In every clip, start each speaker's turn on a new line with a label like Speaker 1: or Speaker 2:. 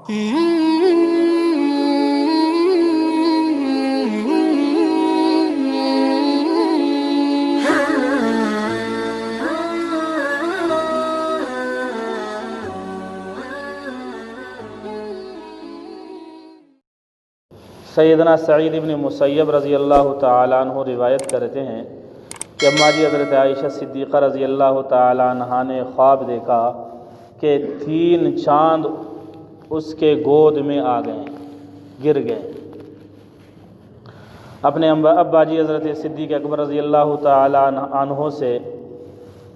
Speaker 1: سیدنا سعید ابن مسیب رضی اللہ تعالیٰ عنہ روایت کرتے ہیں کہ اماں جی حضرت عائشہ صدیقہ رضی اللہ تعالیٰ عنہ نے خواب دیکھا کہ 3 چاند اس کے گود میں آ گئے، گر گئے۔ اپنے ابا جی حضرت صدیق اکبر رضی اللہ تعالیٰ عنہ سے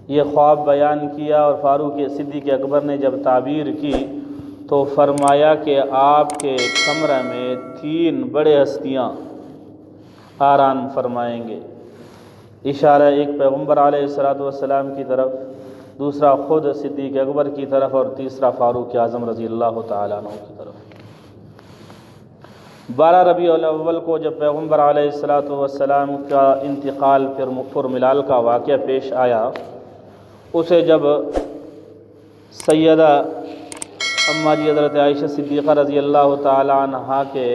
Speaker 1: یہ خواب بیان کیا، اور فاروق صدیق اکبر نے جب تعبیر کی تو فرمایا کہ آپ کے کمرے میں 3 بڑے ہستیاں آرام فرمائیں گے۔ اشارہ ایک پیغمبر علیہ السلام کی طرف، دوسرا خود صدیق اکبر کی طرف، اور تیسرا فاروق اعظم رضی اللہ تعالیٰ عنہ کی طرف۔ 12 ربیع الاول کو جب پیغمبر علیہ السلام کا انتقال پر ملال کا واقعہ پیش آیا، اسے جب سیدہ اماں جی حضرت عائشہ صدیقہ رضی اللہ تعالیٰ عنہ کے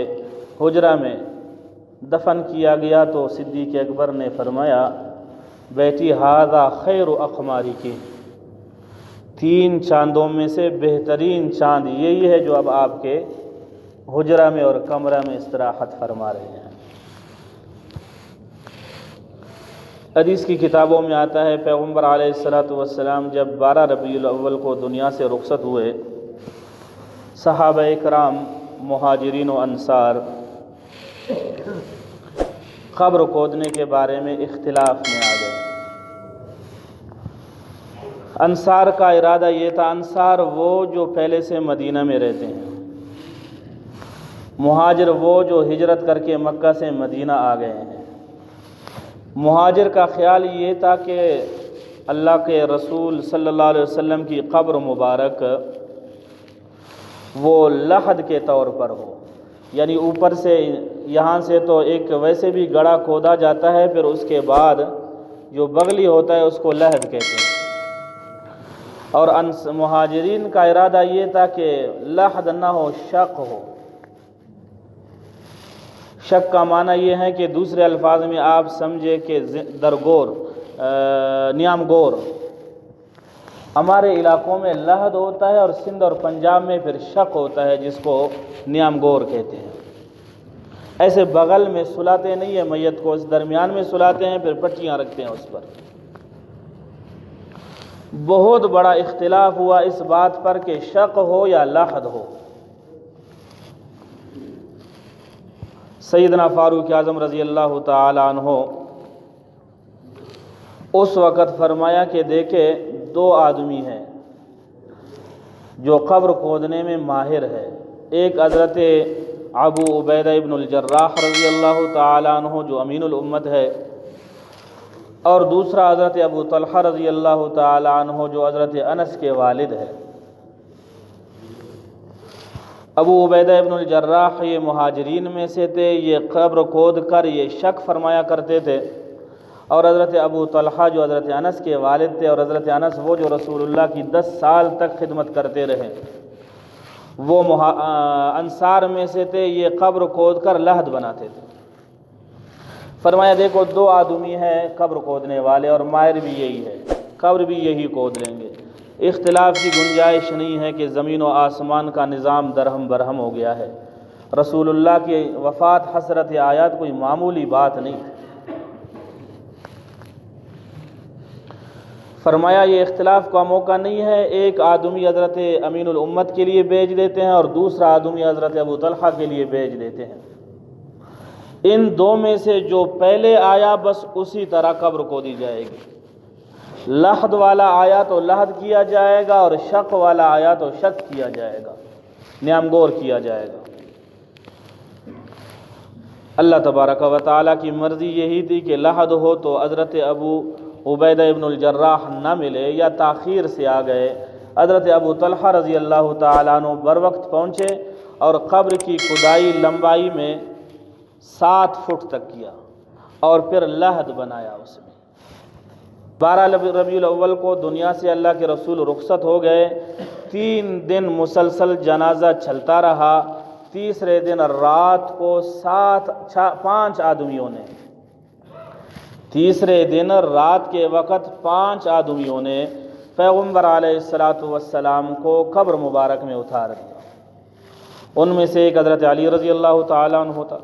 Speaker 1: حجرہ میں دفن کیا گیا تو صدیق اکبر نے فرمایا، بیٹی ھذا خیر اقماری کی، 3 چاندوں میں سے بہترین چاند یہی ہے جو اب آپ کے حجرہ میں اور کمرہ میں استراحت فرما رہے ہیں۔ حدیث کی کتابوں میں آتا ہے پیغمبر علیہ السلام جب 12 ربیع الاول کو دنیا سے رخصت ہوئے، صحابہ کرام مہاجرین و انصار قبر کھودنے کے بارے میں اختلاف میں آ گئے۔ انصار کا ارادہ یہ تھا، انصار وہ جو پہلے سے مدینہ میں رہتے ہیں، مہاجر وہ جو ہجرت کر کے مکہ سے مدینہ آ گئے ہیں۔ مہاجر کا خیال یہ تھا کہ اللہ کے رسول صلی اللہ علیہ وسلم کی قبر مبارک وہ لحد کے طور پر ہو، یعنی اوپر سے یہاں سے تو ایک ویسے بھی گڑھا کھودا جاتا ہے، پھر اس کے بعد جو بغلی ہوتا ہے اس کو لحد کہتے ہیں۔ اور مہاجرین کا ارادہ یہ تھا کہ لحد نہ ہو، شق ہو۔ شق کا معنی یہ ہے کہ دوسرے الفاظ میں آپ سمجھے کہ درگور، نیام گور۔ ہمارے علاقوں میں لحد ہوتا ہے اور سندھ اور پنجاب میں پھر شق ہوتا ہے جس کو نیام گور کہتے ہیں۔ ایسے بغل میں سلاتے نہیں ہیں میت کو، اس درمیان میں سلاتے ہیں، پھر پٹیاں رکھتے ہیں اس پر۔ بہت بڑا اختلاف ہوا اس بات پر کہ شق ہو یا لحد ہو۔ سیدنا فاروق اعظم رضی اللہ تعالی عنہ اس وقت فرمایا کہ دیکھے 2 آدمی ہیں جو قبر کھودنے میں ماہر ہے، ایک حضرت ابو عبیدہ ابن الجراح رضی اللہ تعالی عنہ جو امین الامت ہے، اور دوسرا حضرت ابو طلحہ رضی اللہ تعالی عنہ جو حضرت انس کے والد ہے۔ ابو عبیدہ ابن الجراح یہ مہاجرین میں سے تھے، یہ قبر کھود کر یہ شک فرمایا کرتے تھے، اور حضرت ابو طلحہ جو حضرت انس کے والد تھے، اور حضرت انس وہ جو رسول اللہ کی 10 سال تک خدمت کرتے رہے، وہ انصار میں سے تھے، یہ قبر کھود کر لحد بناتے تھے۔ فرمایا دیکھو 2 آدمی ہیں قبر کھودنے والے، اور ماہر بھی یہی ہے، قبر بھی یہی کھود لیں گے۔ اختلاف کی گنجائش نہیں ہے کہ زمین و آسمان کا نظام درہم برہم ہو گیا ہے۔ رسول اللہ کی وفات حسرت آیات کوئی معمولی بات نہیں۔ فرمایا یہ اختلاف کا موقع نہیں ہے، ایک آدمی حضرت امین الامت کے لیے بھیج دیتے ہیں اور دوسرا آدمی حضرت ابو طلحہ کے لیے بھیج دیتے ہیں۔ ان 2 میں سے جو پہلے آیا بس اسی طرح قبر کو دی جائے گی۔ لحد والا آیا تو لحد کیا جائے گا، اور شق والا آیا تو شق کیا جائے گا، نیامگور کیا جائے گا۔ اللہ تبارک و تعالیٰ کی مرضی یہی تھی کہ لحد ہو تو حضرت ابو عبیدہ ابن الجراح نہ ملے یا تاخیر سے آ گئے۔ حضرت ابو طلحہ رضی اللہ تعالیٰ عنہ بر وقت پہنچے اور قبر کی کھدائی لمبائی میں 7 فٹ تک کیا، اور پھر لحد بنایا اس میں۔ 12 ربیع الاول کو دنیا سے اللہ کے رسول رخصت ہو گئے، 3 دن مسلسل جنازہ چلتا رہا، تیسرے دن رات کو 5 آدمیوں نے، تیسرے دن رات کے وقت 5 آدمیوں نے پیغمبر علیہ السلام کو قبر مبارک میں اتار دیا۔ ان میں سے ایک حضرت علی رضی اللہ تعالیٰ عنہ تھا،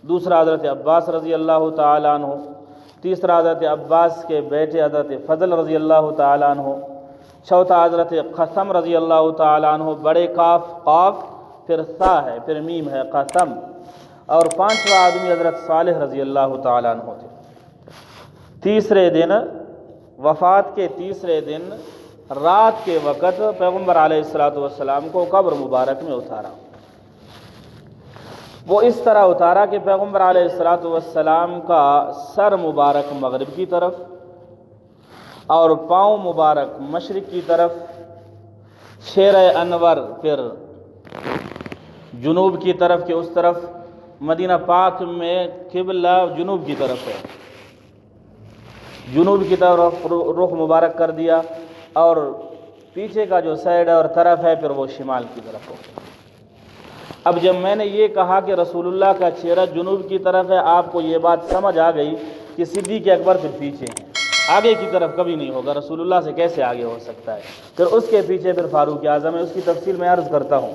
Speaker 1: دوسرا حضرت عباس رضی اللہ تعالیٰ عنہ، تیسرا حضرت عباس کے بیٹے حضرت فضل رضی اللہ تعالیٰ عنہ، چوتھا حضرت قسم رضی اللہ تعالیٰ عنہ، بڑے قاف پھر سا ہے پھر میم ہے قسم، اور 5واں آدمی حضرت صالح رضی اللہ تعالیٰ عنہ تھے۔ تیسرے دن، وفات کے تیسرے دن رات کے وقت پیغمبر علیہ السلام کو قبر مبارک میں اتارا۔ وہ اس طرح اتارا کہ پیغمبر علیہ السلام کا سر مبارک مغرب کی طرف اور پاؤں مبارک مشرق کی طرف، چہرہ انور پھر جنوب کی طرف کے اس طرف، مدینہ پاک میں قبلہ جنوب کی طرف ہے، جنوب کی طرف رخ مبارک کر دیا، اور پیچھے کا جو سائڈ ہے اور طرف ہے پھر وہ شمال کی طرف ہو۔ اب جب میں نے یہ کہا کہ رسول اللہ کا چہرہ جنوب کی طرف ہے، آپ کو یہ بات سمجھ آ گئی کہ صدیق اکبر پھر پیچھے ہیں، آگے کی طرف کبھی نہیں ہوگا، رسول اللہ سے کیسے آگے ہو سکتا ہے، پھر اس کے پیچھے پھر فاروق اعظم ہے، اس کی تفصیل میں عرض کرتا ہوں۔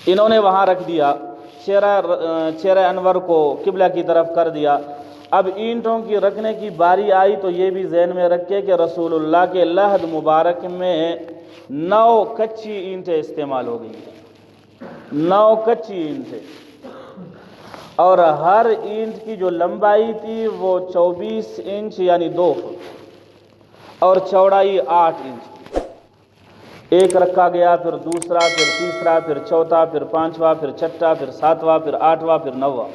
Speaker 1: انہوں نے وہاں رکھ دیا، چہرہ انور کو قبلہ کی طرف کر دیا۔ اب اینٹوں کی رکھنے کی باری آئی تو یہ بھی ذہن میں رکھے کہ رسول اللہ کے لحد مبارک میں 9 کچی اینٹیں استعمال ہو گئی ہیں، 9 کچی اینٹیں، اور ہر اینٹ کی جو لمبائی تھی وہ 24 انچ یعنی 2 فٹ، اور چوڑائی 8 انچ، ایک رکھا گیا، پھر دوسرا، پھر تیسرا، پھر چوتھا، پھر 5واں، پھر 6واں، پھر 7واں، پھر 8واں، پھر 9واں،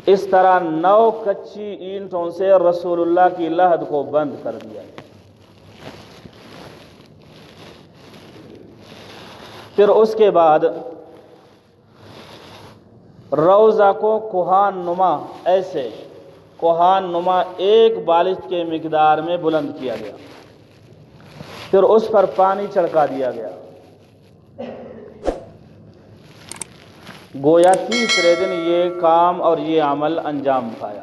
Speaker 1: اس طرح 9 کچی اینٹوں سے رسول اللہ کی لحد کو بند کر دیا۔ پھر اس کے بعد روضہ کو کوہان نما، ایسے کوہان نما 1 بالشت کے مقدار میں بلند کیا گیا، پھر اس پر پانی چھڑکا دیا گیا۔ گویا تیسرے دن یہ کام اور یہ عمل انجام پایا۔